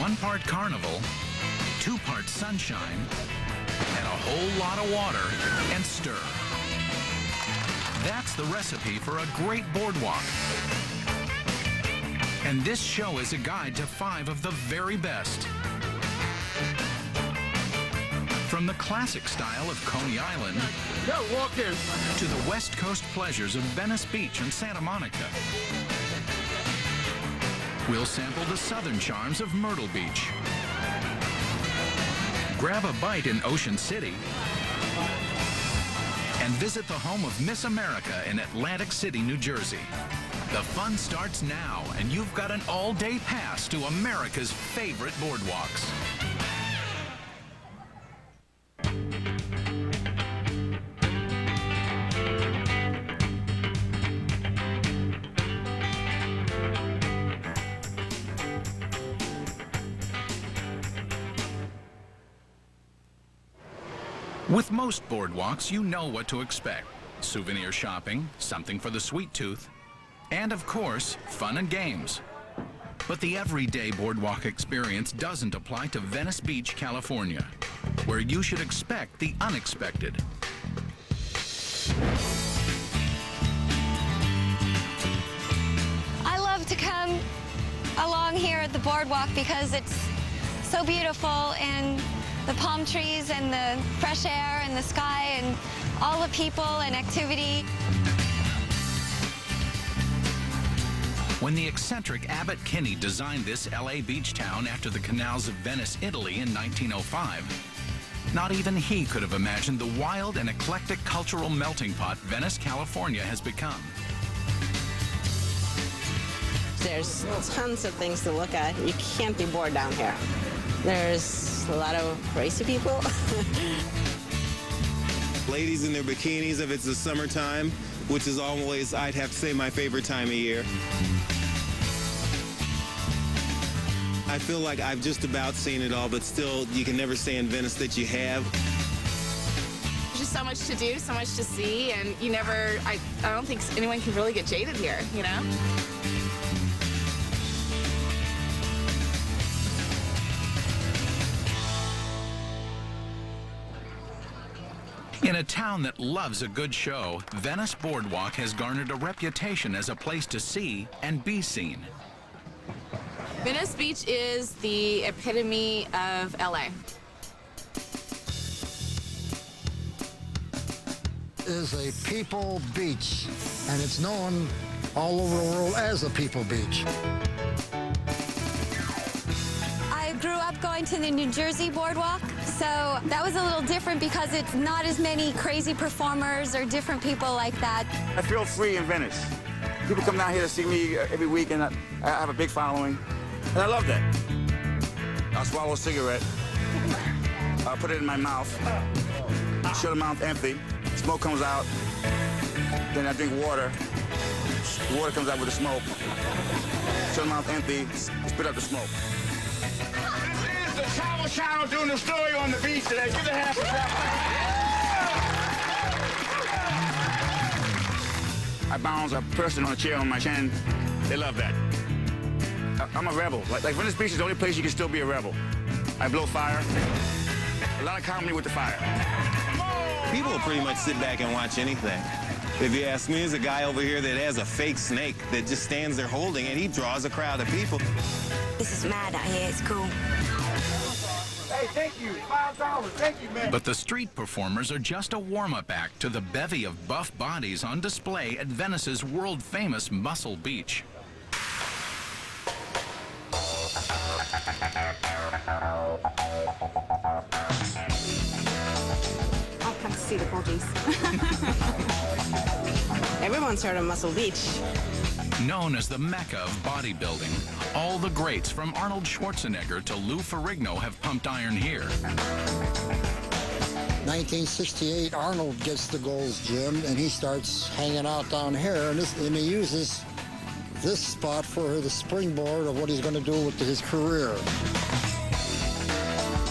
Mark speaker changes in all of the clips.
Speaker 1: 1 part carnival, 2 parts sunshine, and a whole lot of water and stir. That's the recipe for a great boardwalk. And this show is a guide to 5 of the very best. From the classic style of Coney Island to the West Coast pleasures of Venice Beach and Santa Monica. We'll sample the southern charms of Myrtle Beach. Grab a bite in Ocean City. And visit the home of Miss America in Atlantic City, New Jersey. The fun starts now, and you've got an all-day pass to America's favorite boardwalks. With most boardwalks, you know what to expect. Souvenir shopping, something for the sweet tooth, and of course, fun and games. But the everyday boardwalk experience doesn't apply to Venice Beach, California, where you should expect the unexpected.
Speaker 2: I love to come along here at the boardwalk because it's so beautiful, and the palm trees and the fresh air and the sky and all the people and activity.
Speaker 1: When the eccentric Abbot Kinney designed this LA beach town after the canals of Venice, Italy in 1905, not even he could have imagined the wild and eclectic cultural melting pot Venice, California has become.
Speaker 3: There's tons of things to look at. You can't be bored down here. There's a lot of crazy people.
Speaker 4: Ladies in their bikinis if it's the summertime, which is always, I'd have to say, my favorite time of year. I feel like I've just about seen it all, but still, you can never say in Venice that you have.
Speaker 5: There's just so much to do, so much to see, and you never, I don't think anyone can really get jaded here, you know?
Speaker 1: In a town that loves a good show, Venice Boardwalk has garnered a reputation as a place to see and be seen.
Speaker 5: Venice Beach is the epitome of LA.
Speaker 6: It is a people beach, and it's known all over the world as a people beach.
Speaker 2: I grew up going to the New Jersey boardwalk, so that was a little different because it's not as many crazy performers or different people like that.
Speaker 7: I feel free in Venice. People come down here to see me every week, and I have a big following, and I love that. I'll swallow a cigarette, I'll put it in my mouth, show the mouth empty, smoke comes out, then I drink water, the water comes out with the smoke, show the mouth empty, spit up the smoke. The Travel Channel doing the story on the beach today. Give the hand for I balance a person on a chair on my chin. They love that. I'm a rebel. Like Venice Beach is the only place you can still be a rebel. I blow fire. A lot of comedy with the fire.
Speaker 4: People will pretty much sit back and watch anything. If you ask me, there's a guy over here that has a fake snake that just stands there holding it. He draws a crowd of people.
Speaker 2: This is mad out here, it's cool.
Speaker 7: Hey, thank you. $5. Thank you, man.
Speaker 1: But the street performers are just a warm-up act to the bevy of buff bodies on display at Venice's world-famous Muscle Beach.
Speaker 5: I'll come to see the bulgies.
Speaker 3: Everyone's heard of Muscle Beach.
Speaker 1: Known as the Mecca of bodybuilding, all the greats from Arnold Schwarzenegger to Lou Ferrigno have pumped iron here.
Speaker 6: 1968, Arnold gets the Gold's Gym, and he starts hanging out down here, and he uses this spot for the springboard of what he's going to do with his career.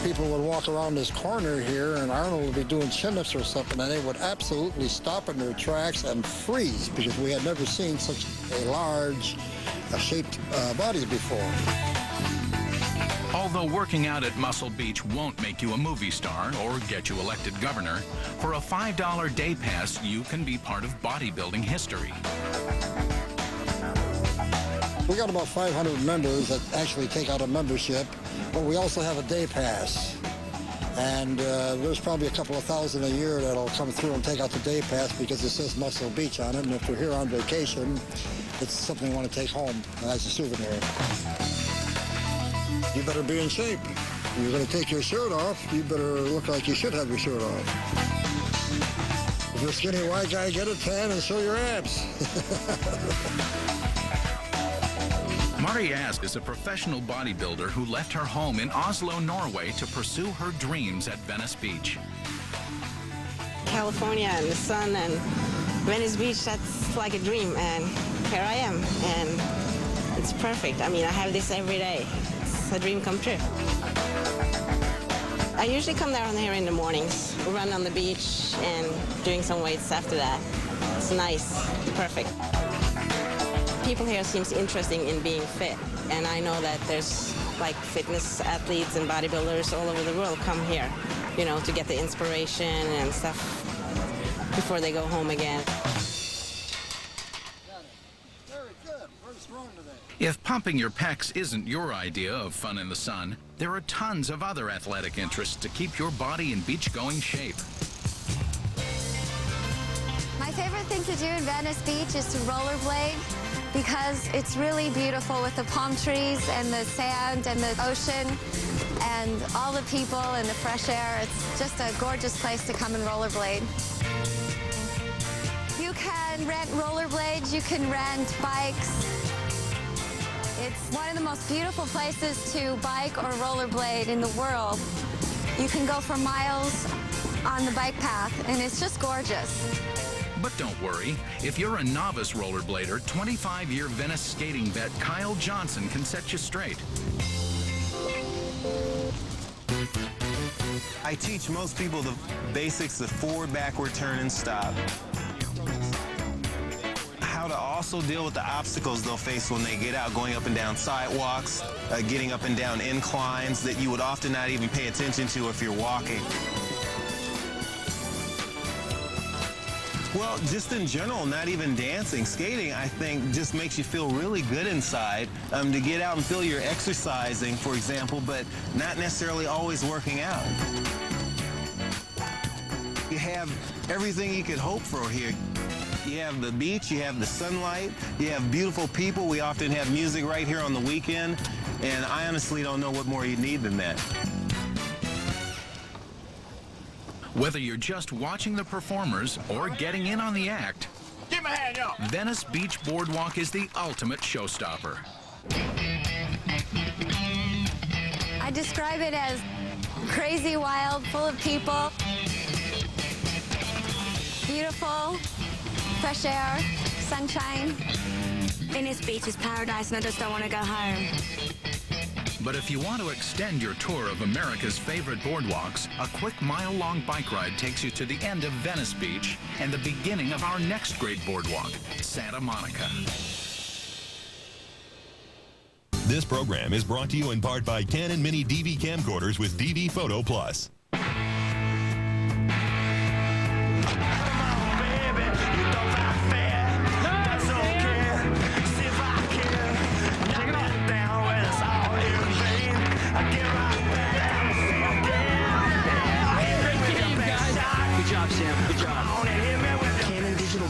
Speaker 6: People would walk around this corner here, and Arnold would be doing chin-ups or something, and they would absolutely stop in their tracks and freeze because we had never seen such a large shaped body before.
Speaker 1: Although working out at Muscle Beach won't make you a movie star or get you elected governor, for a $5 day pass, you can be part of bodybuilding history.
Speaker 6: We got about 500 members that actually take out a membership, but we also have a day pass. And there's probably a couple of thousand a year that'll come through and take out the day pass because it says Muscle Beach on it. And if they're here on vacation, it's something they want to take home as a souvenir. You better be in shape. If you're going to take your shirt off, you better look like you should have your shirt off. If you're a skinny white guy, get a tan and show your abs.
Speaker 1: Mari Ask is a professional bodybuilder who left her home in Oslo, Norway to pursue her dreams at Venice Beach.
Speaker 3: California and the sun and Venice Beach, that's like a dream, and here I am, and it's perfect. I mean, I have this every day. It's a dream come true. I usually come down here in the mornings, run on the beach, and doing some weights after that. It's nice, it's perfect. People here seems interesting in being fit, and I know that there's like fitness athletes and bodybuilders all over the world come here, you know, to get the inspiration and stuff before they go home again.
Speaker 6: Very good, very strong today.
Speaker 1: If pumping your pecs isn't your idea of fun in the sun, there are tons of other athletic interests to keep your body in beach-going shape.
Speaker 2: My favorite thing to do in Venice Beach is to rollerblade because it's really beautiful with the palm trees and the sand and the ocean and all the people and the fresh air. It's just a gorgeous place to come and rollerblade. You can rent rollerblades, you can rent bikes. It's one of the most beautiful places to bike or rollerblade in the world. You can go for miles on the bike path, and it's just gorgeous.
Speaker 1: But don't worry, if you're a novice rollerblader, 25-year Venice skating vet Kyle Johnson can set you straight.
Speaker 4: I teach most people the basics of forward, backward, turn, and stop. How to also deal with the obstacles they'll face when they get out, going up and down sidewalks, getting up and down inclines that you would often not even pay attention to if you're walking. Well, just in general, not even dancing. Skating, I think, just makes you feel really good inside to get out and feel you're exercising, for example, but not necessarily always working out. You have everything you could hope for here. You have the beach, you have the sunlight, you have beautiful people. We often have music right here on the weekend, and I honestly don't know what more you need than that.
Speaker 1: Whether you're just watching the performers or getting in on the act,
Speaker 7: Give me a hand, y'all.
Speaker 1: Venice Beach Boardwalk is the ultimate showstopper.
Speaker 2: I describe it as crazy, wild, full of people, beautiful, fresh air, sunshine.
Speaker 8: Venice Beach is paradise, and I just don't want to go home.
Speaker 1: But if you want to extend your tour of America's favorite boardwalks, a quick mile-long bike ride takes you to the end of Venice Beach and the beginning of our next great boardwalk, Santa Monica.
Speaker 9: This program is brought to you in part by Canon Mini DV camcorders with DV Photo Plus.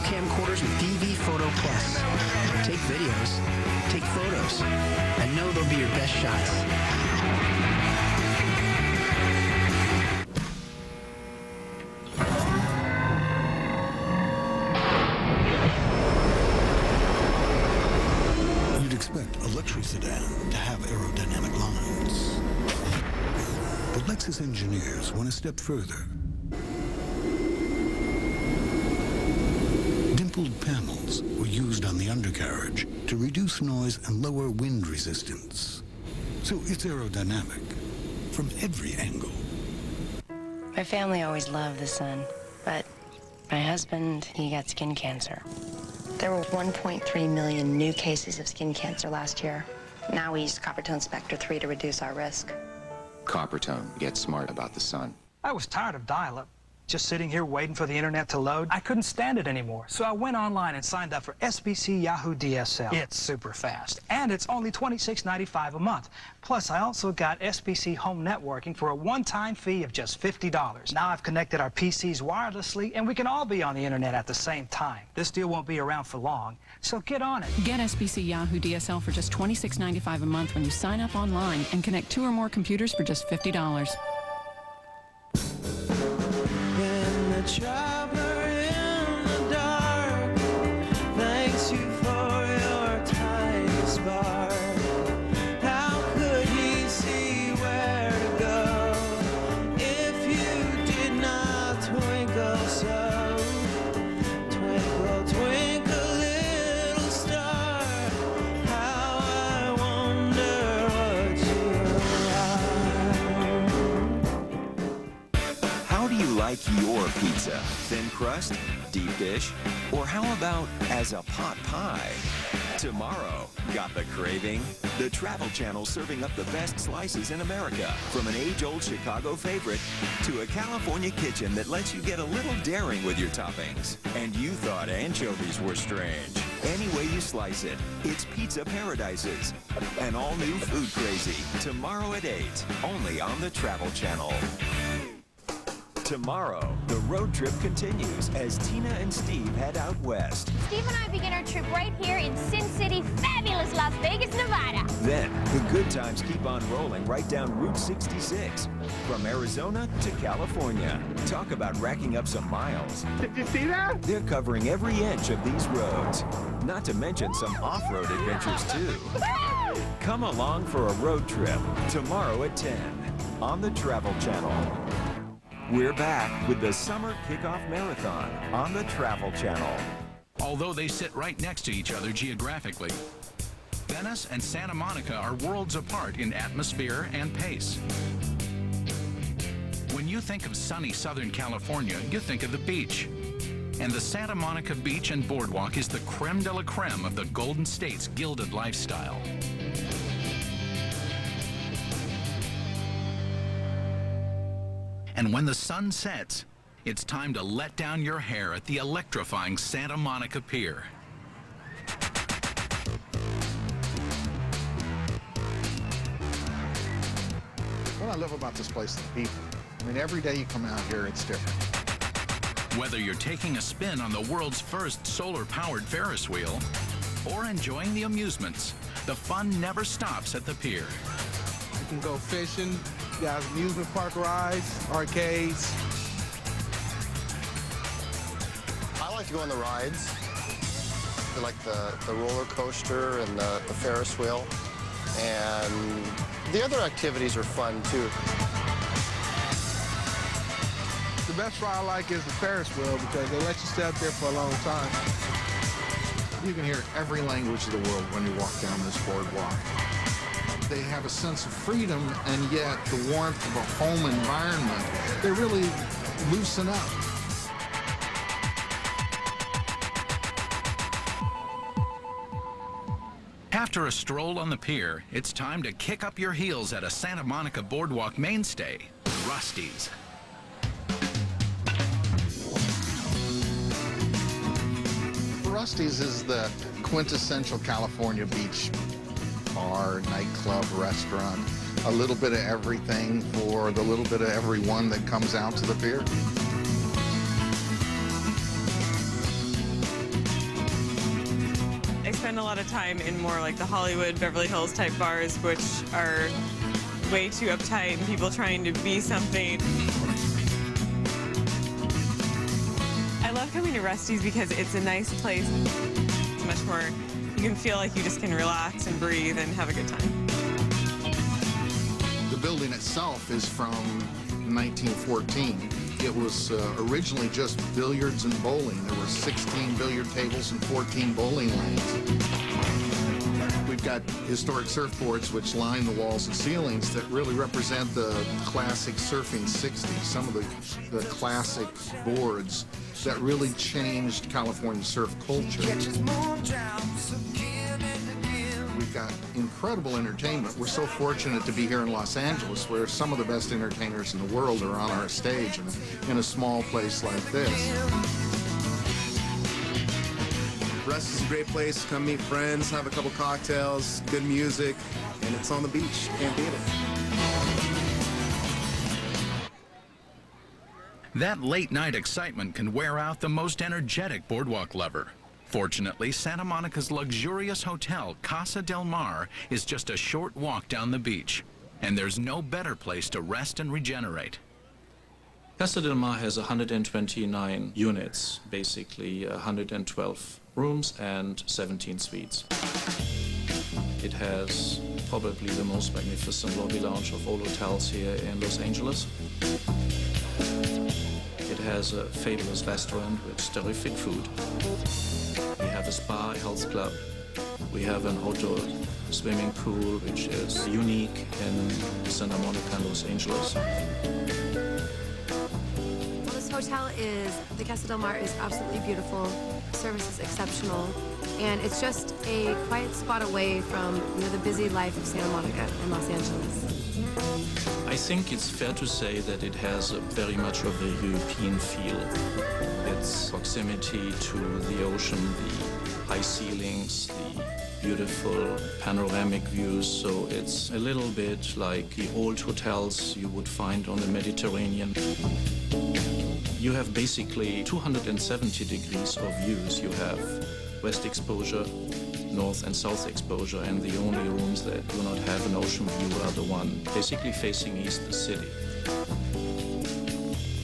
Speaker 10: Camcorders with DV Photo Plus. Take videos, take photos, and know they'll be your best shots.
Speaker 11: You'd expect a luxury sedan to have aerodynamic lines. But Lexus engineers went a step further. Dimpled panels were used on the undercarriage to reduce noise and lower wind resistance. So it's aerodynamic from every angle.
Speaker 8: My family always loved the sun, but my husband, he got skin cancer. There were 1.3 million new cases of skin cancer last year. Now we use Coppertone Spectre 3 to reduce our risk.
Speaker 12: Coppertone, get smart about the sun.
Speaker 13: I was tired of dial-up. Just sitting here waiting for the internet to load. I couldn't stand it anymore, so I went online and signed up for SBC Yahoo DSL. It's super fast, and it's only $26.95 a month. Plus, I also got SBC Home Networking for a one-time fee of just $50. Now I've connected our PCs wirelessly, and we can all be on the internet at the same time. This deal won't be around for long, so get on it.
Speaker 14: Get SBC Yahoo DSL for just $26.95 a month when you sign up online and connect 2 or more computers for just $50.
Speaker 15: Traveler in the dark, thanks you for your tiny spark. How could he see where to go if you did not twinkle so? Twinkle, twinkle, little star, how I wonder what you are.
Speaker 16: How do you like your pizza? Thin crust, deep dish, or how about as a pot pie? Tomorrow, got the craving? The Travel Channel serving up the best slices in America, from an age-old Chicago favorite to a California kitchen that lets you get a little daring with your toppings. And you thought anchovies were strange. Any way you slice it, it's Pizza Paradises. An all-new food crazy, tomorrow at 8, only on the Travel Channel. Tomorrow, the road trip continues as Tina and Steve head out west.
Speaker 17: Steve and I begin our trip right here in Sin City, fabulous Las Vegas, Nevada.
Speaker 16: Then, the good times keep on rolling right down Route 66, from Arizona to California. Talk about racking up some miles.
Speaker 18: Did you see that?
Speaker 16: They're covering every inch of these roads, not to mention some off-road adventures too. Come along for a road trip tomorrow at 10 on the Travel Channel. We're back with the Summer Kickoff Marathon on the Travel Channel.
Speaker 1: Although they sit right next to each other geographically, Venice and Santa Monica are worlds apart in atmosphere and pace. When you think of sunny Southern California, you think of the beach. And the Santa Monica Beach and Boardwalk is the creme de la creme of the Golden State's gilded lifestyle. And when the sun sets, it's time to let down your hair at the electrifying Santa Monica Pier.
Speaker 19: What I love about this place is the people. I mean, every day you come out here, it's different.
Speaker 1: Whether you're taking a spin on the world's first solar-powered Ferris wheel or enjoying the amusements, the fun never stops at the pier.
Speaker 18: You can go fishing, you got amusement park rides, arcades.
Speaker 20: I like to go on the rides. I like the roller coaster and the Ferris wheel. And the other activities are fun, too.
Speaker 18: The best ride I like is the Ferris wheel because they let you stay up there for a long time.
Speaker 19: You can hear every language of the world when you walk down this boardwalk. They have a sense of freedom, and yet the warmth of a home environment. They really loosen up.
Speaker 1: After a stroll on the pier, it's time to kick up your heels at a Santa Monica Boardwalk mainstay, Rusty's.
Speaker 19: Rusty's is the quintessential California beach bar, nightclub, restaurant. A little bit of everything for the little bit of everyone that comes out to the pier.
Speaker 21: I spend a lot of time in more like the Hollywood, Beverly Hills type bars, which are way too uptight and people trying to be something. I love coming to Rusty's because it's a nice place. It's much more, you can feel like you just can relax and breathe and have a good time.
Speaker 19: The building itself is from 1914. It was originally just billiards and bowling. There were 16 billiard tables and 14 bowling lanes. We've got historic surfboards which line the walls and ceilings that really represent the classic surfing 60s, some of the classic boards that really changed California surf culture. We've got incredible incredible entertainment. We're so fortunate to be here in Los Angeles, where some of the best entertainers in the world are on our stage in a small place like this.
Speaker 5: Rest is a great place. Come meet friends, have a couple cocktails, good music, and it's on the beach. Can't beat it.
Speaker 1: That late-night excitement can wear out the most energetic boardwalk lover. Fortunately, Santa Monica's luxurious hotel, Casa del Mar, is just a short walk down the beach, and there's no better place to rest and regenerate.
Speaker 22: Casa del Mar has 129 units, basically 112 rooms and 17 suites. It has probably the most magnificent lobby lounge of all hotels here in Los Angeles. It has a fabulous restaurant with terrific food. We have a spa, health club. We have an outdoor swimming pool, which is unique in Santa Monica and Los Angeles.
Speaker 23: Well, this hotel the Casa del Mar is absolutely beautiful. Service is exceptional. And it's just a quiet spot away from the busy life of Santa Monica and Los Angeles.
Speaker 22: I think it's fair to say that it has very much of a European feel. Its proximity to the ocean, the high ceilings, the beautiful panoramic views, so it's a little bit like the old hotels you would find on the Mediterranean. You have basically 270 degrees of views. You have west exposure, north and south exposure, and the only rooms that do not have an ocean view are the one basically facing east, the city.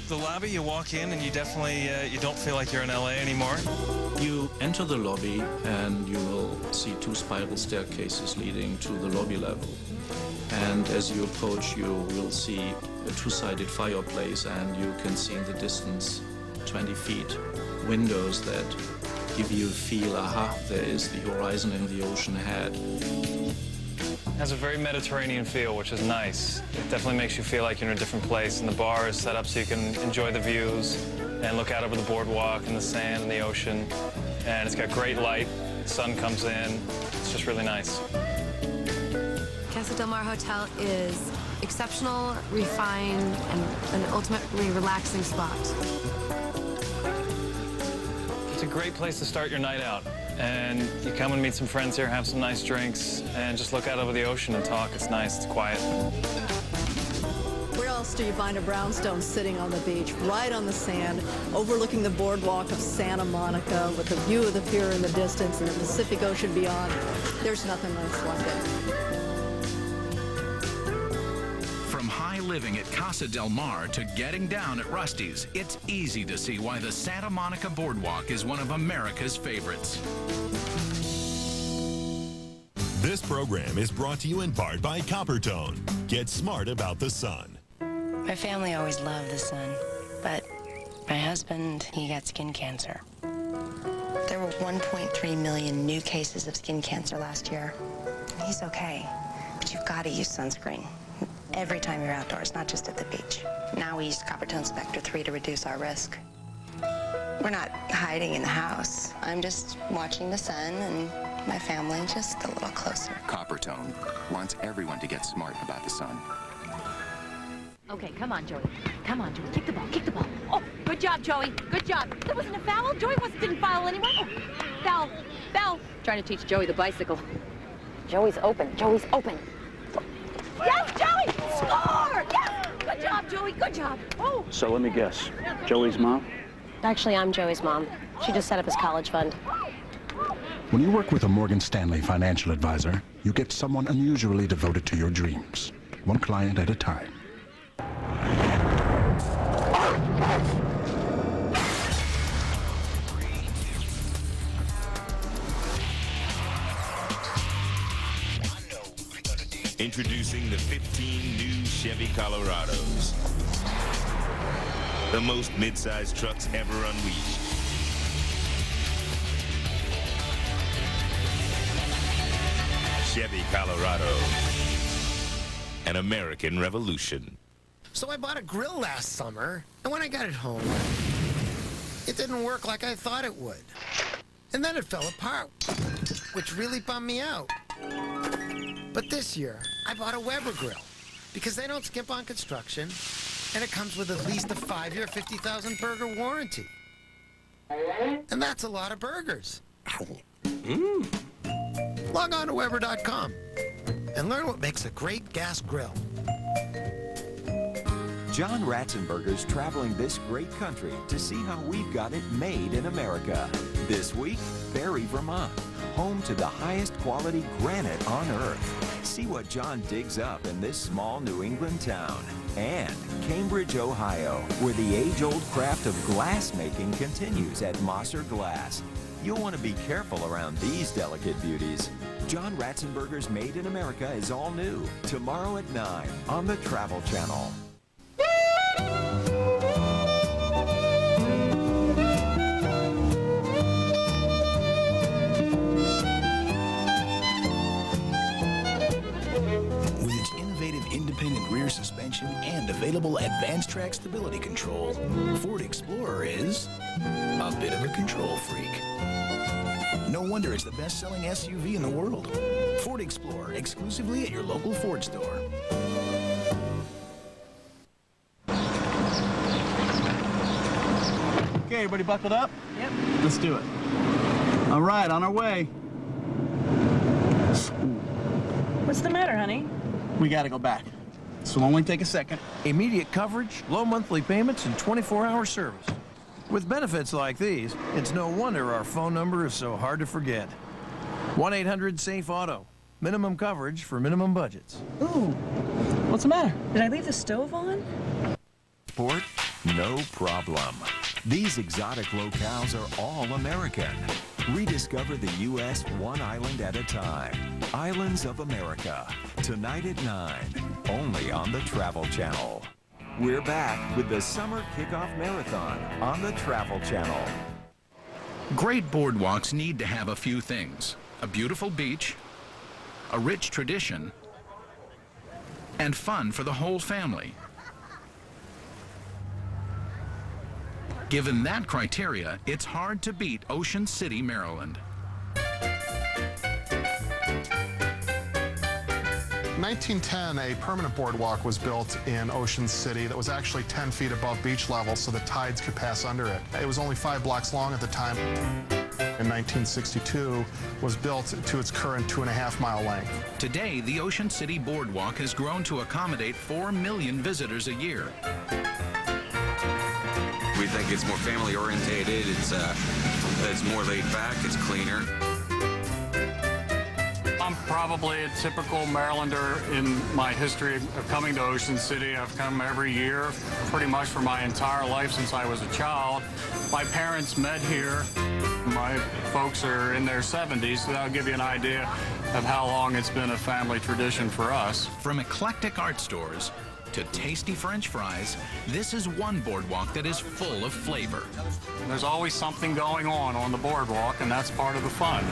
Speaker 24: The lobby, you walk in and you definitely, you don't feel like you're in LA anymore.
Speaker 22: You enter the lobby and you will see two spiral staircases leading to the lobby level. And as you approach, you will see a two-sided fireplace, and you can see in the distance 20 feet windows that give you a feel, aha, there is the horizon and the ocean ahead.
Speaker 24: It has a very Mediterranean feel, which is nice. It definitely makes you feel like you're in a different place, and the bar is set up so you can enjoy the views and look out over the boardwalk and the sand and the ocean. And it's got great light, the sun comes in, it's just really nice.
Speaker 23: Casa del Mar Hotel is exceptional, refined, and an ultimately relaxing spot.
Speaker 24: It's a great place to start your night out. And you come and meet some friends here, have some nice drinks, and just look out over the ocean and talk. It's nice, it's quiet.
Speaker 25: Where else do you find a brownstone sitting on the beach, right on the sand, overlooking the boardwalk of Santa Monica with a view of the pier in the distance and the Pacific Ocean beyond? There's nothing else like it.
Speaker 1: From high living at Casa del Mar to getting down at Rusty's, it's easy to see why the Santa Monica Boardwalk is one of America's favorites.
Speaker 9: This program is brought to you in part by Coppertone. Get smart about the sun.
Speaker 8: My family always loved the sun, but my husband, he got skin cancer. There were 1.3 million new cases of skin cancer last year. He's okay, but you've got to use sunscreen every time you're outdoors, not just at the beach. Now we use Coppertone Spectra 3 to reduce our risk. We're not hiding in the house. I'm just watching the sun and my family just a little closer.
Speaker 12: Coppertone wants everyone to get smart about the sun.
Speaker 26: Okay, come on, Joey. Come on, Joey. Kick the ball. Kick the ball. Oh, good job, Joey. Good job. There wasn't a foul. Joey didn't foul anyone. Oh, foul. Foul. Trying to teach Joey the bicycle. Joey's open. Joey's open. Yes, Joey! Score! Yes! Good job, Joey. Good job. Oh.
Speaker 27: So let me guess. Joey's mom?
Speaker 26: Actually, I'm Joey's mom. She just set up his college fund.
Speaker 11: When you work with a Morgan Stanley financial advisor, you get someone unusually devoted to your dreams, one client at a time.
Speaker 28: Introducing the 15 new Chevy Colorados. The most mid-sized trucks ever unleashed. Chevy Colorado. An American revolution.
Speaker 29: So I bought a grill last summer, and when I got it home, it didn't work like I thought it would. And then it fell apart, which really bummed me out. But this year, I bought a Weber grill because they don't skimp on construction, and it comes with at least a 5-year, 50,000 burger warranty. And that's a lot of burgers. Log on to Weber.com and learn what makes a great gas grill.
Speaker 16: John Ratzenberger's traveling this great country to see how we've got it made in America. This week, Barrie, Vermont, home to the highest quality granite on Earth. See what John digs up in this small New England town. And Cambridge, Ohio, where the age-old craft of glass making continues at Mosser Glass. You'll want to be careful around these delicate beauties. John Ratzenberger's Made in America is all new, tomorrow at 9 on the Travel Channel.
Speaker 2: With its innovative independent rear suspension and available advanced track stability control, Ford Explorer is a bit of a control freak. No wonder it's the best-selling SUV in the world. Ford Explorer, exclusively at your local Ford store.
Speaker 3: Okay, everybody buckled up? Yep. Let's do it. All right, on our way.
Speaker 4: What's the matter, honey?
Speaker 3: We gotta go back. This will only take a second.
Speaker 6: Immediate coverage, low monthly payments, and 24-hour service. With benefits like these, it's no wonder our phone number is so hard to forget. 1-800-SAFE-AUTO. Minimum coverage for minimum budgets.
Speaker 4: Ooh, what's the matter? Did I leave the stove on?
Speaker 16: Sport? No problem. These exotic locales are all American. Rediscover the U.S. one island at a time. Islands of America. Tonight at 9, only on the Travel Channel. We're back with the Summer Kickoff Marathon on the Travel Channel.
Speaker 1: Great boardwalks need to have a few things: a beautiful beach, a rich tradition, and fun for the whole family. Given that criteria, it's hard to beat Ocean City, Maryland.
Speaker 7: 1910, a permanent boardwalk was built in Ocean City that was actually 10 feet above beach level so the tides could pass under it. It was only 5 blocks long at the time. In 1962, was built to its current 2.5-mile length.
Speaker 1: Today, the Ocean City Boardwalk has grown to accommodate 4 million visitors a year.
Speaker 10: We think it's more family orientated, it's more laid back, it's cleaner.
Speaker 13: I'm probably a typical Marylander in my history of coming to Ocean City. I've come every year, pretty much for my entire life since I was a child. My parents met here. My folks are in their 70s, so that'll give you an idea of how long it's been a family tradition for us.
Speaker 1: From eclectic art stores to tasty French fries, this is one boardwalk that is full of flavor.
Speaker 13: There's always something going on the boardwalk, and that's part of the fun.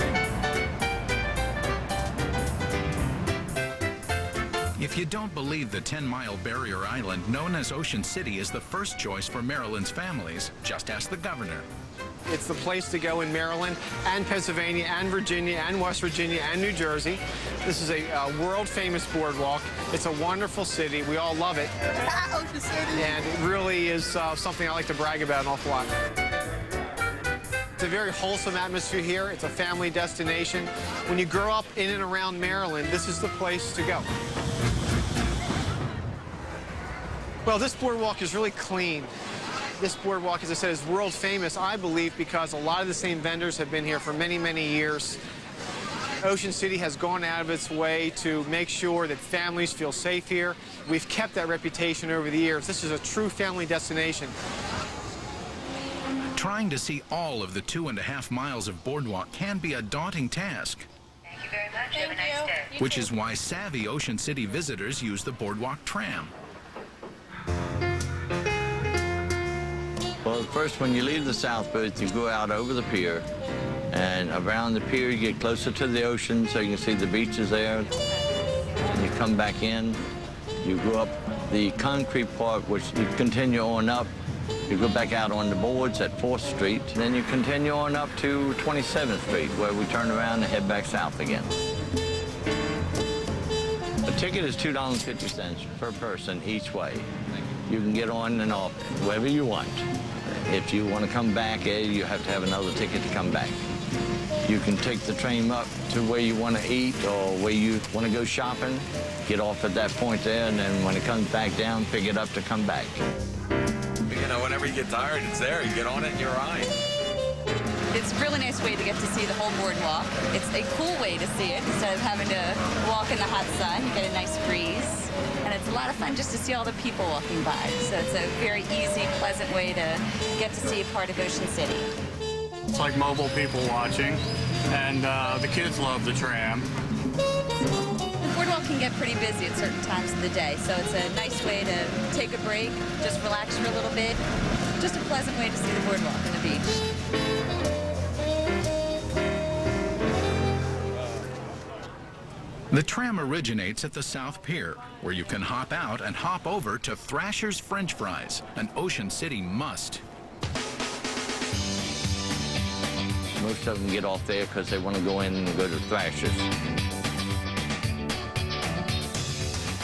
Speaker 1: If you don't believe the 10-mile barrier island known as Ocean City is the first choice for Maryland's families, just ask the governor.
Speaker 14: It's the place to go in Maryland and Pennsylvania and Virginia and West Virginia and New Jersey. This is a world-famous boardwalk. It's a wonderful city. We all love it. Ocean City! And it really is something I like to brag about an awful lot. It's a very wholesome atmosphere here. It's a family destination. When you grow up in and around Maryland, this is the place to go. Well, this boardwalk is really clean. This boardwalk, as I said, is world famous, I believe, because a lot of the same vendors have been here for many, many years. Ocean City has gone out of its way to make sure that families feel safe here. We've kept that reputation over the years. This is a true family destination.
Speaker 1: Trying to see all of the 2.5 miles of boardwalk can be a daunting task.
Speaker 8: Thank you very much. Have a nice day.
Speaker 1: Which is why savvy Ocean City visitors use the boardwalk tram.
Speaker 15: Well, first, when you leave the South Booth, you go out over the pier, and around the pier, you get closer to the ocean so you can see the beaches there. And you come back in, you go up the concrete part, which you continue on up. You go back out on the boards at 4th Street, and then you continue on up to 27th Street, where we turn around and head back south again. Ticket is $2.50 per person each way. You can get on and off wherever you want. If you want to come back, you have to have another ticket to come back. You can take the train up to where you want to eat or where you want to go shopping, get off at that point there, and then when it comes back down, pick it up to come back.
Speaker 10: You know, whenever you get tired, it's there. You get on it and you're right.
Speaker 5: It's a really nice way to get to see the whole boardwalk. It's a cool way to see it instead of having to walk in the hot sun. You get a nice breeze. And it's a lot of fun just to see all the people walking by. So it's a very easy, pleasant way to get to see a part of Ocean City.
Speaker 13: It's like mobile people watching, and the kids love the tram.
Speaker 5: The boardwalk can get pretty busy at certain times of the day, so it's a nice way to take a break, just relax for a little bit. Just a pleasant way to see the boardwalk and the beach.
Speaker 1: The tram originates at the South Pier, where you can hop out and hop over to Thrasher's French Fries, an Ocean City must.
Speaker 15: Most of them get off there because they want to go in and go to Thrasher's.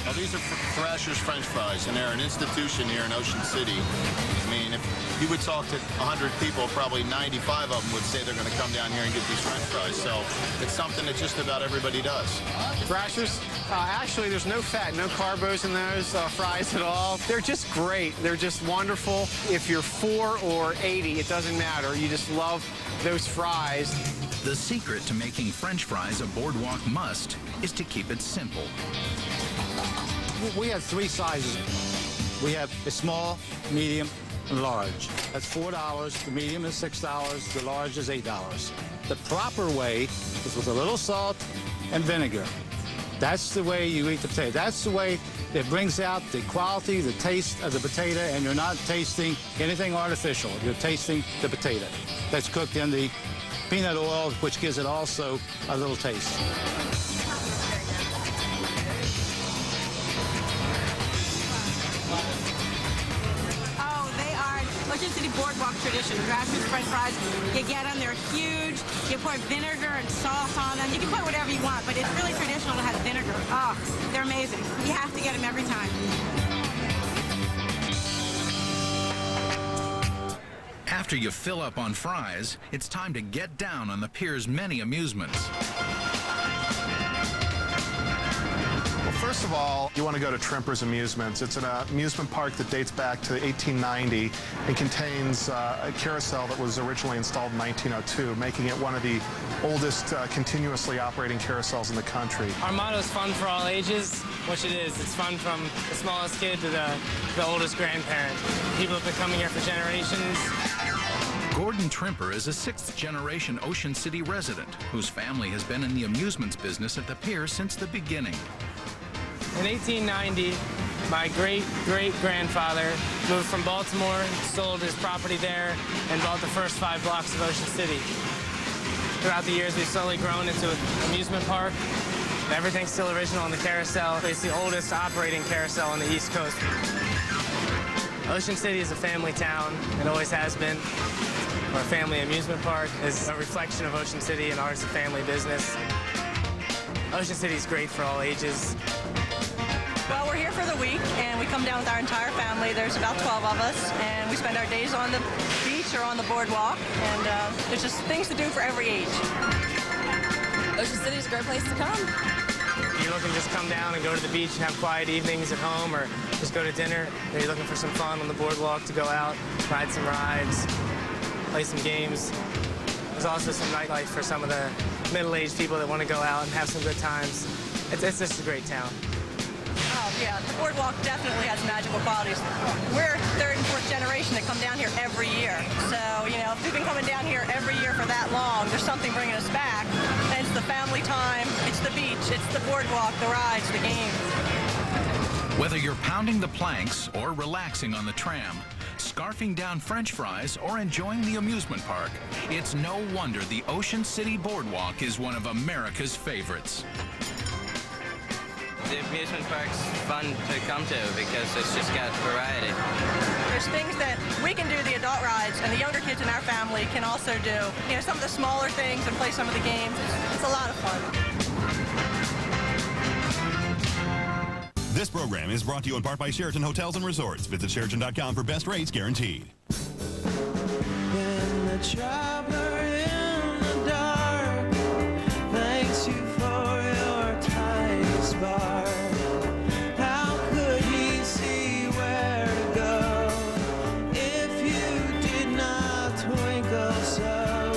Speaker 17: Now, these are Thrasher's French Fries, and they're an institution here in Ocean City. I mean, if you would talk to 100 people, probably 95 of them would say they're going to come down here and get these French fries. So it's something that just about everybody does.
Speaker 14: Thrasher's, actually, there's no fat, no carbos in those fries at all. They're just great. They're just wonderful. If you're 4 or 80, it doesn't matter. You just love those fries.
Speaker 1: The secret to making French fries a boardwalk must is to keep it simple.
Speaker 18: We have 3 sizes. We have a small, medium, and large. That's $4. The medium is $6. The large is $8. The proper way is with a little salt and vinegar. That's the way you eat the potato. That's the way that brings out the quality, the taste of the potato, and you're not tasting anything artificial. You're tasting the potato that's cooked in the peanut oil, which gives it also a little taste.
Speaker 19: Ocean City Boardwalk tradition. Thrasher's French fries, you get them, they're huge. You pour vinegar and salt on them. You can put whatever you want, but it's really traditional to have vinegar. Oh, they're amazing. You have to get them every time.
Speaker 1: After you fill up on fries, it's time to get down on the pier's many amusements.
Speaker 7: First of all, you want to go to Trimper's Amusements. It's an amusement park that dates back to 1890 and contains a carousel that was originally installed in 1902, making it one of the oldest continuously operating carousels in the country.
Speaker 20: Our motto is fun for all ages, which it is. It's fun from the smallest kid to the oldest grandparent. People have been coming here for generations.
Speaker 1: Gordon Trimper is a 6th-generation Ocean City resident whose family has been in the amusements business at the pier since the beginning.
Speaker 20: In 1890, my great-great-grandfather moved from Baltimore, sold his property there, and bought the first 5 blocks of Ocean City. Throughout the years, we've slowly grown into an amusement park. Everything's still original on the carousel. It's the oldest operating carousel on the East Coast. Ocean City is a family town. It always has been. Our family amusement park is a reflection of Ocean City, and ours is a family business. Ocean City is great for all ages.
Speaker 19: Well, we're here for the week, and we come down with our entire family. There's about 12 of us, and we spend our days on the beach or on the boardwalk, and there's just things to do for every age.
Speaker 26: Ocean City is a great place to come.
Speaker 20: You're looking to just come down and go to the beach and have quiet evenings at home, or just go to dinner. Or you're looking for some fun on the boardwalk to go out, ride some rides, play some games. There's also some nightlife for some of the middle-aged people that want to go out and have some good times. It's just a great town.
Speaker 19: Oh, yeah, the boardwalk definitely has magical qualities. We're 3rd and 4th generation that come down here every year. So, you know, if we've been coming down here every year for that long, there's something bringing us back. And it's the family time, it's the beach, it's the boardwalk, the rides, the games.
Speaker 1: Whether you're pounding the planks or relaxing on the tram, scarfing down French fries or enjoying the amusement park, it's no wonder the Ocean City Boardwalk is one of America's favorites.
Speaker 21: The amusement park's fun to come to because it's just got variety.
Speaker 19: There's things that we can do, the adult rides, and the younger kids in our family can also do. You know, some of the smaller things and play some of the games. It's a lot of fun.
Speaker 9: This program is brought to you in part by Sheraton Hotels and Resorts. Visit Sheraton.com for best rates guaranteed.
Speaker 11: When the traveler in the dark thanks you for your tiny spark, how could he see where to go if you did not twinkle so?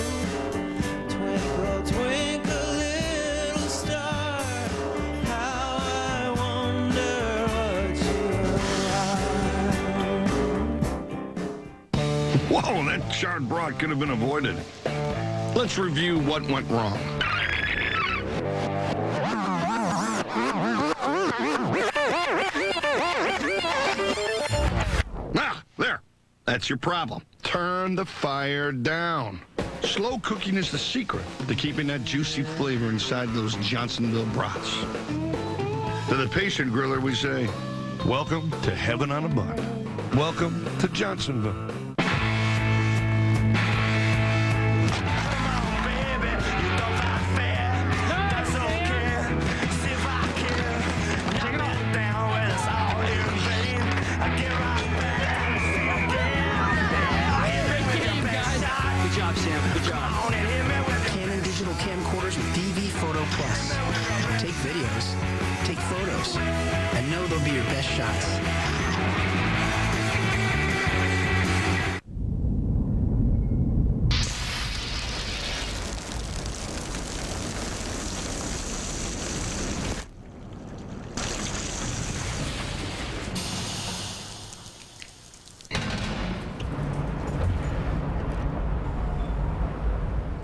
Speaker 11: Twinkle, twinkle, little star, how I wonder what you are.
Speaker 12: Whoa, that charred broad could have been avoided. Let's review what went wrong. Ah, there. That's your problem. Turn the fire down. Slow cooking is the secret to keeping that juicy flavor inside those Johnsonville brats. To the patient griller, we say, welcome to heaven on a bun. Welcome to Johnsonville.
Speaker 2: Canon digital camcorders with DV Photo Plus. Take videos, take photos, and know they'll be your best shots.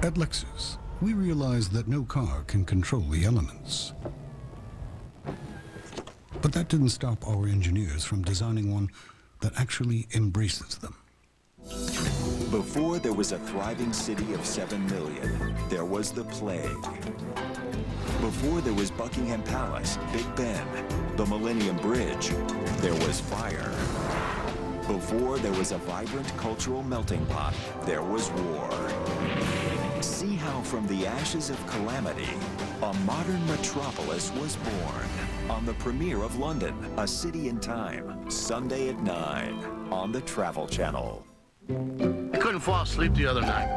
Speaker 22: At Lexus, we realize that no car can control the elements. But that didn't stop our engineers from designing one that actually embraces them.
Speaker 16: Before there was a thriving city of 7 million, there was the plague. Before there was Buckingham Palace, Big Ben, the Millennium Bridge, there was fire. Before there was a vibrant cultural melting pot, there was war. See how from the ashes of calamity, a modern metropolis was born. On the premiere of London, A City in Time, Sunday at 9 on the Travel Channel.
Speaker 23: I couldn't fall asleep the other night.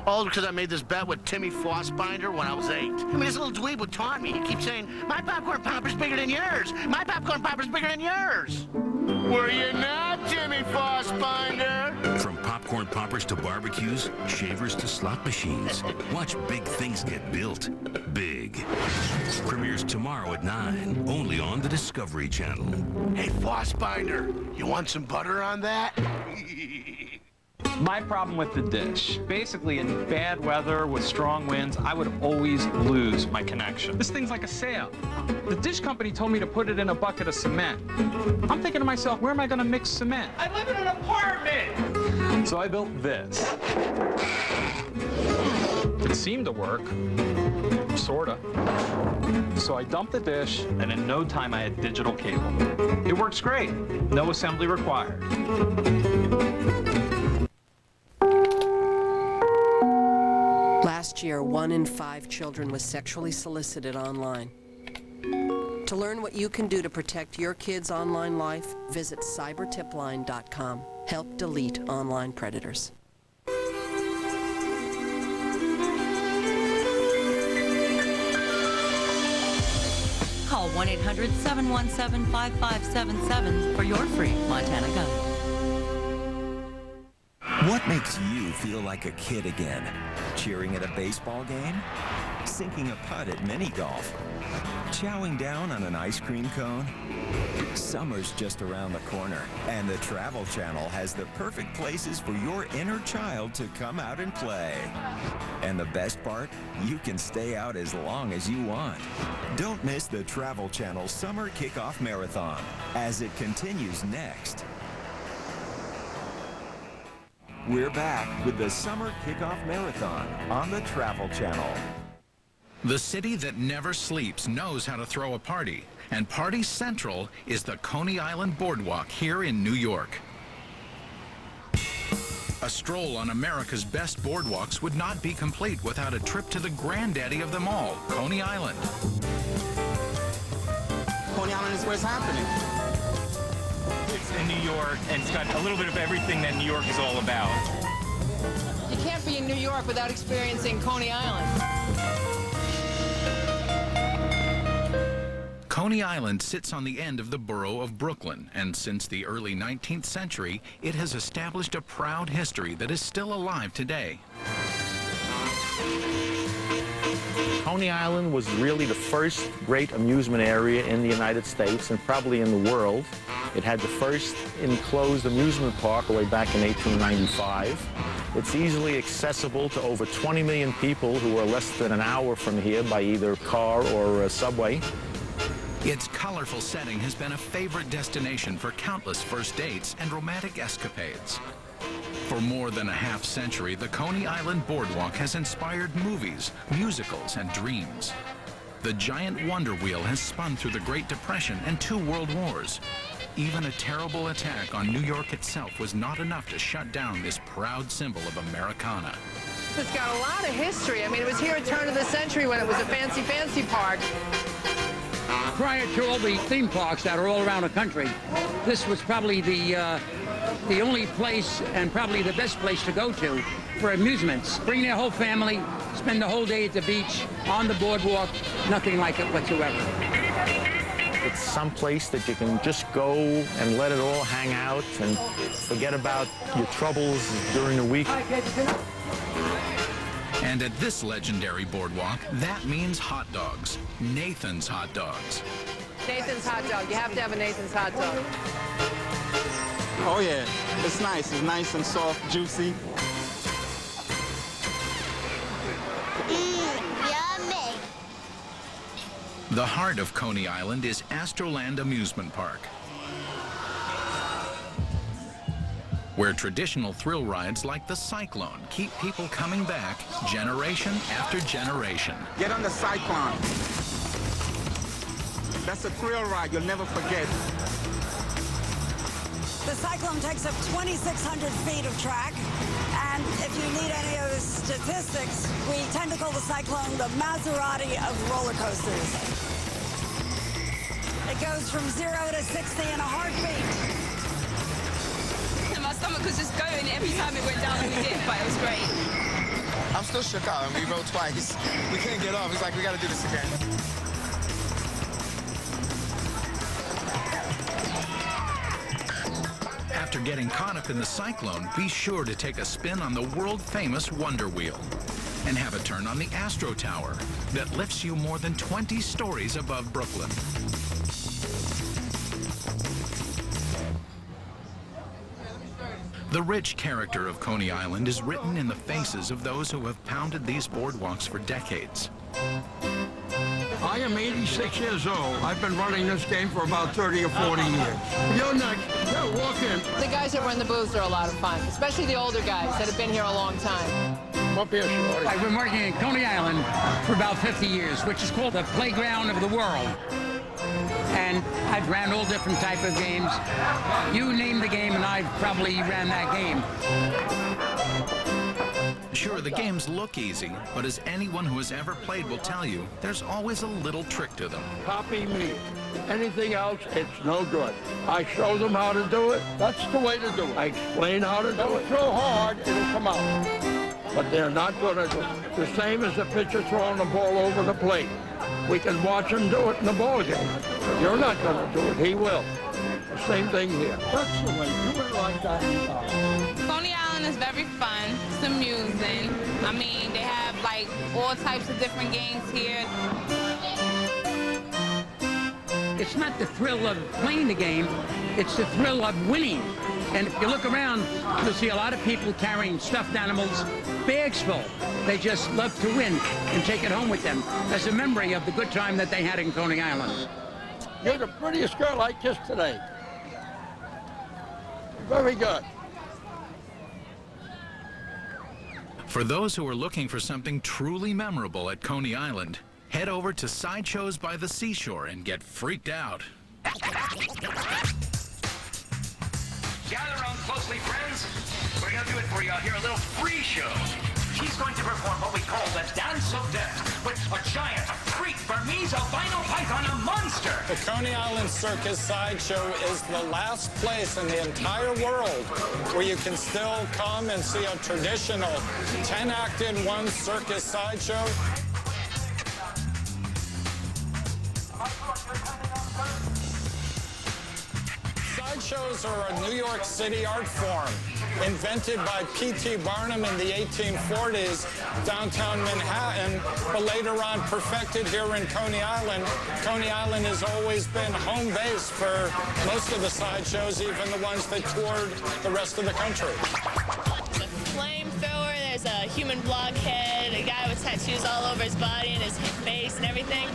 Speaker 23: All because I made this bet with Timmy Fossbinder when I was 8. I mean, this little dweeb would taunt me. He keeps saying, my popcorn popper's bigger than yours. My popcorn popper's bigger than yours. Were you not, Timmy Fossbinder?
Speaker 24: From popcorn poppers to barbecues, shavers to slot machines. Watch big things get built. Big. Premieres tomorrow at 9, only on the Discovery Channel.
Speaker 23: Hey, Fossbinder, you want some butter on that?
Speaker 25: My problem with the dish, basically in bad weather with strong winds, I would always lose my connection. This thing's like a sail. The dish company told me to put it in a bucket of cement. I'm thinking to myself, where am I going to mix cement? I live in an apartment! So I built this. It seemed to work. Sorta. So I dumped the dish, and in no time I had digital cable. It works great. No assembly required.
Speaker 27: Last year, 1 in 5 children was sexually solicited online. To learn what you can do to protect your kids' online life, visit cybertipline.com. Help delete online predators.
Speaker 28: Call 1-800-717-5577 for your free Montana Guide.
Speaker 16: What makes you feel like a kid again? Cheering at a baseball game? Sinking a putt at mini golf? Chowing down on an ice cream cone? Summer's just around the corner, and the Travel Channel has the perfect places for your inner child to come out and play. And the best part? You can stay out as long as you want. Don't miss the Travel Channel Summer Kickoff Marathon as it continues next. We're back with the Summer Kickoff Marathon on the Travel Channel.
Speaker 1: The city that never sleeps knows how to throw a party, and Party Central is the Coney Island Boardwalk here in New York. A stroll on America's best boardwalks would not be complete without a trip to the granddaddy of them all, Coney Island.
Speaker 14: Coney
Speaker 3: Coney Island is where it's happening.
Speaker 4: It's in New York, and it's got a little bit of everything that New York is all about.
Speaker 5: You can't be in New York without experiencing Coney Island.
Speaker 1: Coney Island sits on the end of the borough of Brooklyn, and since the early 19th century, it has established a proud history that is still alive today.
Speaker 6: Coney Island was really the first great amusement area in the United States and probably in the world. It had the first enclosed amusement park way back in 1895. It's easily accessible to over 20 million people who are less than an hour from here by either car or subway.
Speaker 1: Its colorful setting has been a favorite destination for countless first dates and romantic escapades. For more than a half-century, the Coney Island Boardwalk has inspired movies, musicals, and dreams. The giant Wonder Wheel has spun through the Great Depression and 2 World Wars. Even a terrible attack on New York itself was not enough to shut down this proud symbol of Americana.
Speaker 5: It's got a lot of history. I mean, it was here at the turn of the century when it was a fancy, fancy park.
Speaker 8: Prior to all the theme parks that are all around the country, this was probably the only place and probably the best place to go to for amusements. Bring their whole family, spend the whole day at the beach, on the boardwalk, nothing like it whatsoever.
Speaker 6: It's some place that you can just go and let it all hang out and forget about your troubles during the week.
Speaker 1: And at this legendary boardwalk, that means hot dogs. Nathan's hot dogs.
Speaker 5: Nathan's hot dog. You have to have a Nathan's hot dog.
Speaker 3: Oh yeah, it's nice. It's nice and soft, juicy.
Speaker 10: Yummy.
Speaker 1: The heart of Coney Island is Astroland Amusement Park, where traditional thrill rides like the Cyclone keep people coming back generation after generation.
Speaker 3: Get on the Cyclone. That's a thrill ride you'll never forget.
Speaker 13: The Cyclone takes up 2,600 feet of track, and if you need any of the statistics, we tend to call the Cyclone the Maserati of roller coasters. It goes from 0 to 60 in a heartbeat.
Speaker 15: My stomach was just going every time it went down and we did, but it was great.
Speaker 3: I'm still shook out, and we rode twice. We couldn't get off. It's like, we got to do this again.
Speaker 1: After getting caught up in the Cyclone, be sure to take a spin on the world-famous Wonder Wheel and have a turn on the Astro Tower that lifts you more than 20 stories above Brooklyn. The rich character of Coney Island is written in the faces of those who have pounded these boardwalks for decades.
Speaker 29: I am 86 years old. I've been running this game for about 30 or 40 years. You're next. Yeah, walk in.
Speaker 5: The guys that run the booths are a lot of fun, especially the older guys that have been here a long time.
Speaker 29: Come up here, Shorty.
Speaker 8: I've been working in Coney Island for about 50 years, which is called the playground of the world. And I've ran all different type of games. You name the game and I've probably ran that game.
Speaker 1: Sure, the games look easy, but as anyone who has ever played will tell you, there's always a little trick to them.
Speaker 29: Copy me. Anything else, it's no good. I show them how to do it. That's the way to do it. I explain how to do it. Throw hard, it'll come out. But they're not going to do it. The same as the pitcher throwing the ball over the plate. We can watch him do it in the ball game. But you're not going to do it. He will. The same thing here. That's the way. Do it like that.
Speaker 30: Coney Island is very fun. It's amusing. I mean, they have like all types of different games here.
Speaker 8: It's not the thrill of playing the game, it's the thrill of winning. And if you look around, you'll see a lot of people carrying stuffed animals, bags full. They just love to win and take it home with them as a memory of the good time that they had in Coney Island.
Speaker 29: You're the prettiest girl I kissed today. Very good.
Speaker 1: For those who are looking for something truly memorable at Coney Island, head over to Sideshows by the Seashore and get freaked out.
Speaker 31: Gather around closely, friends. We're going to do it for you out here, a little free show. She's going to perform what we call the Dance of Death with a giant, freak For me's albino python a monster.
Speaker 7: The Coney Island Circus Sideshow is the last place in the entire world where you can still come and see a traditional 10-act-in-1 circus sideshow. Sideshows are a New York City art form invented by P.T. Barnum in the 1840s, downtown Manhattan, but later on perfected here in Coney Island. Coney Island has always been home base for most of the sideshows, even the ones that toured the rest of the country.
Speaker 9: There's a flamethrower, there's a human blockhead, a guy with tattoos all over his body and his face and everything.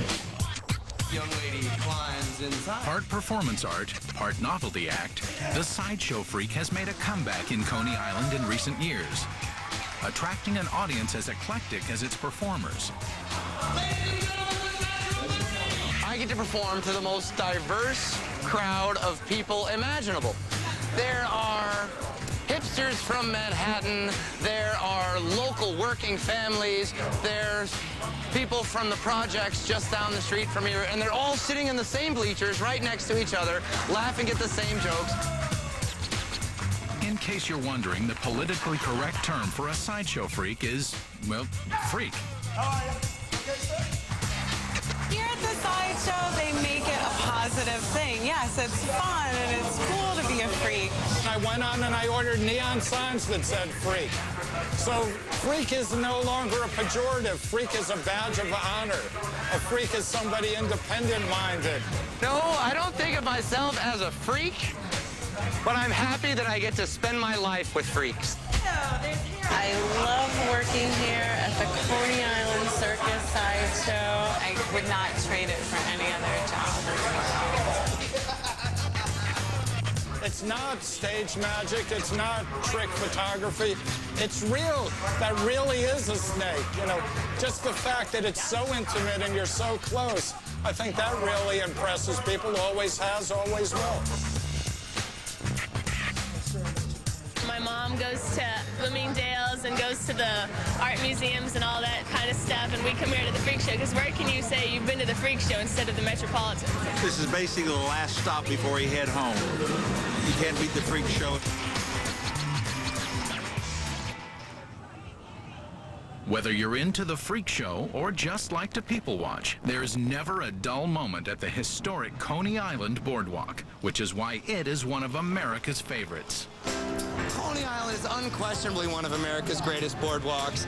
Speaker 31: Young lady climbs inside.
Speaker 1: Part performance art, part novelty act, the Sideshow Freak has made a comeback in Coney Island in recent years, attracting an audience as eclectic as its performers.
Speaker 10: I get to perform to the most diverse crowd of people imaginable. There are hipsters from Manhattan, there are local working families, there's people from the projects just down the street from here, and they're all sitting in the same bleachers right next to each other, laughing at the same jokes.
Speaker 1: In case you're wondering, the politically correct term for a sideshow freak is, well, freak.
Speaker 11: Here at the sideshow, they make it a positive thing. Yes, it's fun and it's cool to be a freak.
Speaker 7: I went on and I ordered neon signs that said freak. So freak is no longer a pejorative. Freak is a badge of honor. A freak is somebody independent-minded.
Speaker 10: No, I don't think of myself as a freak, but I'm happy that I get to spend my life with freaks.
Speaker 11: I love working here at the Coney Island Circus Sideshow. I would not trade it for any other job.
Speaker 7: It's not stage magic. It's not trick photography. It's real. That really is a snake. You know, just the fact that it's so intimate and you're so close, I think that really impresses people. Always has, always will.
Speaker 9: My mom goes to Bloomingdale's and goes to the art museums and all that kind of stuff, and we come here to the freak show, because where can you say you've been to the freak show instead of the Metropolitan?
Speaker 12: This is basically the last stop before you head home. You can't beat the freak show.
Speaker 1: Whether you're into the freak show or just like to people watch, there's never a dull moment at the historic Coney Island Boardwalk, which is why it is one of America's favorites.
Speaker 10: Coney Island is unquestionably one of America's greatest boardwalks,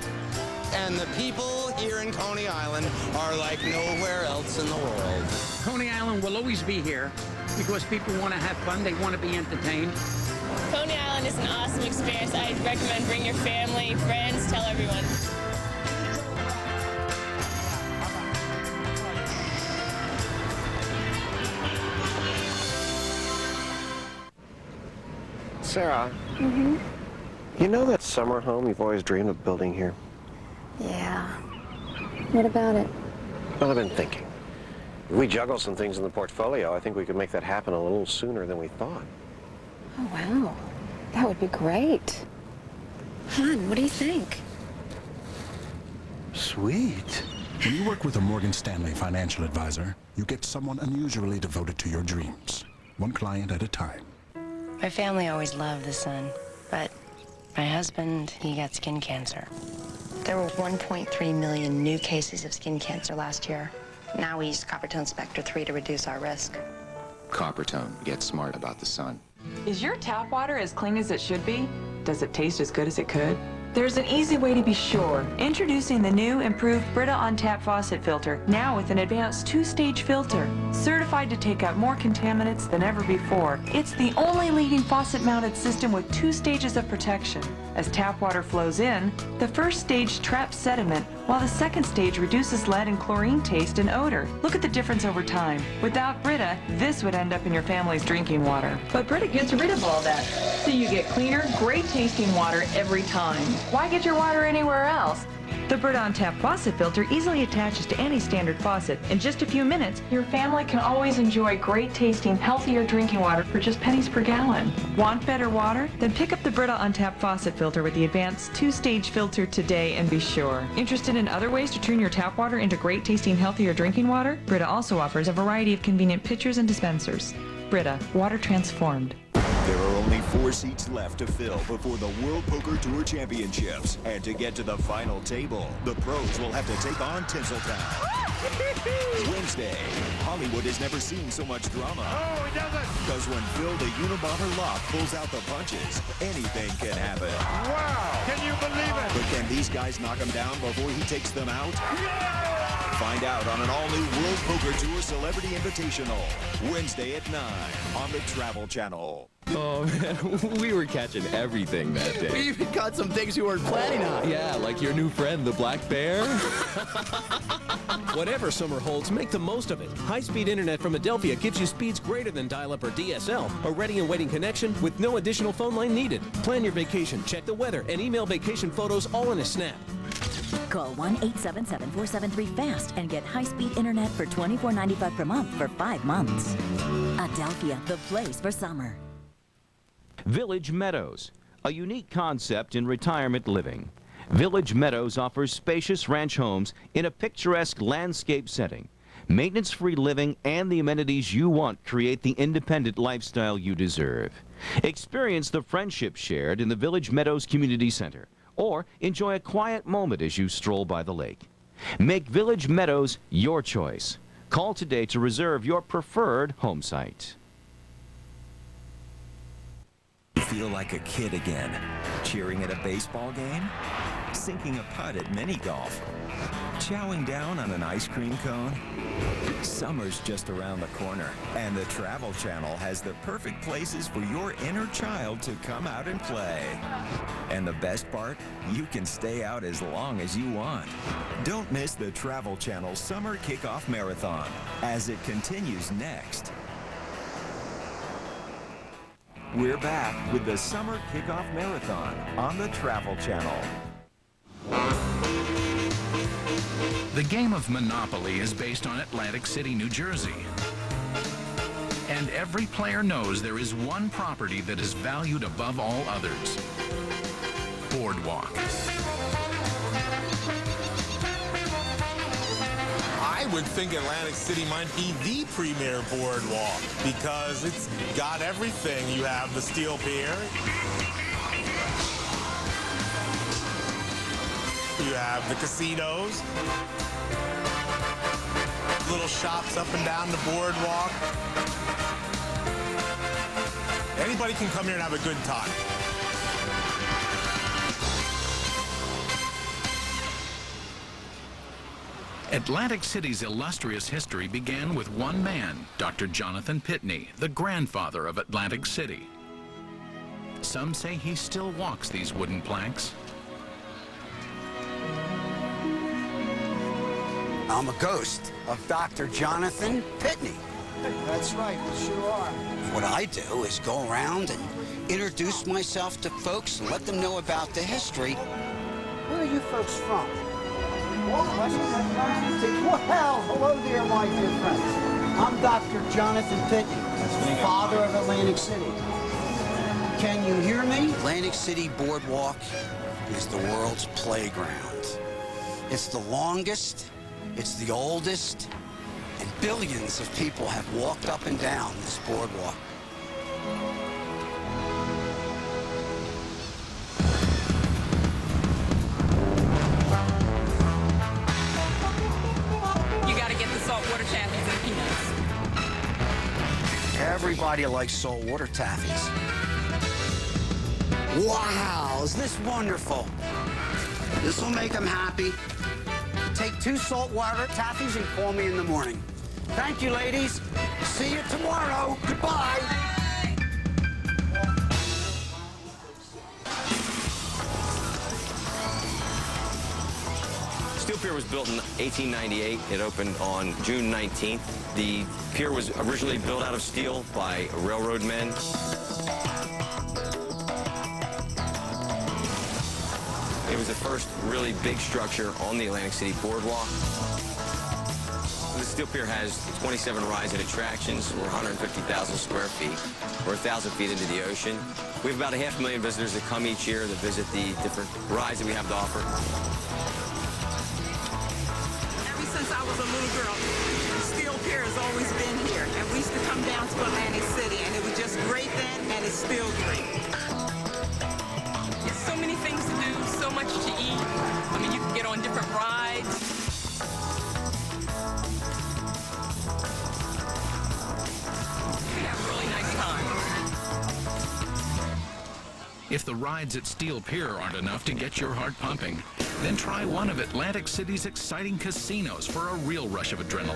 Speaker 10: and the people here in Coney Island are like nowhere else in the world.
Speaker 8: Coney Island will always be here because people want to have fun, they want to be entertained.
Speaker 9: Coney Island is an awesome experience. I'd recommend bring your family, friends, tell everyone.
Speaker 17: Sarah, you know that summer home you've always dreamed of building here?
Speaker 18: Yeah. What about it?
Speaker 17: Well, I've been thinking. If we juggle some things in the portfolio, I think we could make that happen a little sooner than we thought.
Speaker 18: Oh, wow. That would be great. Hon, what do you think?
Speaker 22: Sweet. When you work with a Morgan Stanley financial advisor, you get someone unusually devoted to your dreams, one client at a time.
Speaker 18: My family always loved the sun, but my husband, he got skin cancer. There were 1.3 million new cases of skin cancer last year. Now we use Coppertone Spectra 3 to reduce our risk.
Speaker 19: Coppertone, get smart about the sun.
Speaker 20: Is your tap water as clean as it should be? Does it taste as good as it could? There's an easy way to be sure. Introducing the new improved Brita on-tap faucet filter, now with an advanced 2-stage filter, certified to take out more contaminants than ever before. It's the only leading faucet-mounted system with 2 stages of protection. As tap water flows in, the first stage traps sediment, while the second stage reduces lead and chlorine taste and odor. Look at the difference over time. Without Brita, this would end up in your family's drinking water. But Brita gets rid of all that, so you get cleaner, great-tasting water every time. Why get your water anywhere else? The Brita on Tap faucet filter easily attaches to any standard faucet. In just a few minutes, your family can always enjoy great tasting, healthier drinking water for just pennies per gallon. Want better water? Then pick up the Brita on Tap faucet filter with the advanced 2-stage filter today and be sure. Interested in other ways to turn your tap water into great tasting, healthier drinking water? Brita also offers a variety of convenient pitchers and dispensers. Brita, water transformed.
Speaker 2: There are only 4 seats left to fill before the World Poker Tour Championships. And to get to the final table, the pros will have to take on Tinseltown. Wednesday, Hollywood has never seen so much drama.
Speaker 4: Oh, he doesn't!
Speaker 2: Because when Phil the Unabomber Locke pulls out the punches, anything can happen.
Speaker 4: Wow! Can you believe it?
Speaker 2: But can these guys knock him down before he takes them out?
Speaker 4: Yeah!
Speaker 2: Find out on an all-new World Poker Tour Celebrity Invitational, Wednesday at 9 on the Travel Channel.
Speaker 14: Oh, man, we were catching everything that day.
Speaker 16: We even caught some things you weren't planning on.
Speaker 14: Yeah, like your new friend, the black bear.
Speaker 21: Whatever summer holds, make the most of it. High-speed internet from Adelphia gives you speeds greater than dial-up or DSL. A ready and waiting connection with no additional phone line needed. Plan your vacation, check the weather, and email vacation photos all in a snap.
Speaker 23: Call 1-877-473-FAST and get high-speed internet for $24.95 per month for 5 months. Adelphia, the place for summer.
Speaker 24: Village Meadows, a unique concept in retirement living. Village Meadows offers spacious ranch homes in a picturesque landscape setting. Maintenance-free living and the amenities you want create the independent lifestyle you deserve. Experience the friendship shared in the Village Meadows Community Center, or enjoy a quiet moment as you stroll by the lake. Make Village Meadows your choice. Call today to reserve your preferred home site.
Speaker 25: You feel like a kid again, cheering at a baseball game, sinking a putt at mini golf, chowing down on an ice cream cone. Summer's just around the corner, and the Travel Channel has the perfect places for your inner child to come out and play. And the best part, you can stay out as long as you want. Don't miss the Travel Channel Summer Kickoff Marathon as it continues next. We're back with the Summer Kickoff Marathon on the Travel Channel.
Speaker 1: The game of Monopoly is based on Atlantic City, New Jersey. And every player knows there is one property that is valued above all others: Boardwalk.
Speaker 26: I would think Atlantic City might be the premier boardwalk because it's got everything. You have the steel pier. You have the casinos. Little shops up and down the boardwalk. Anybody can come here and have a good time.
Speaker 1: Atlantic City's illustrious history began with one man, Dr. Jonathan Pitney, the grandfather of Atlantic City. Some say he still walks these wooden planks.
Speaker 27: I'm a ghost of Dr. Jonathan Pitney.
Speaker 28: That's right, you sure are.
Speaker 27: What I do is go around and introduce myself to folks and let them know about the history.
Speaker 28: Where are you folks from? Well, hello there, my dear friends. I'm Dr. Jonathan Pitney, father of Atlantic City. Can you hear me?
Speaker 27: Atlantic City Boardwalk is the world's playground. It's the longest, it's the oldest, and billions of people have walked up and down this boardwalk.
Speaker 15: You gotta get the saltwater taffies and peanuts.
Speaker 27: Everybody likes saltwater taffies. Wow, is this wonderful? This will make them happy. Take 2 saltwater taffies and call me in the morning. Thank you, ladies. See you tomorrow. Goodbye.
Speaker 32: Steel Pier was built in 1898. It opened on June 19th. The pier was originally built out of steel by railroad men. It was the first really big structure on the Atlantic City Boardwalk. The Steel Pier has 27 rides and attractions. We're 150,000 square feet. We're 1,000 feet into the ocean. We have about 500,000 visitors that come each year to visit the different rides that we have to offer.
Speaker 15: Ever since I was a little girl, Steel Pier has always been here. And we used to come down to Atlantic City, and it was just great then, and it's still great. There's so many things to do, so much to eat. I mean, you can get on different rides.
Speaker 1: If the rides at Steel Pier aren't enough to get your heart pumping, then try one of Atlantic City's exciting casinos for a real rush of adrenaline.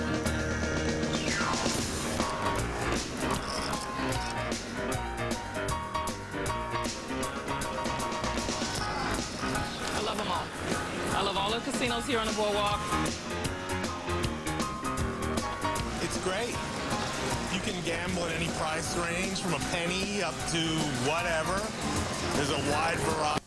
Speaker 15: I love them all. I love all the casinos here on the Boardwalk.
Speaker 26: It's great. You can gamble at any price range from a penny up to whatever. There's a wide variety.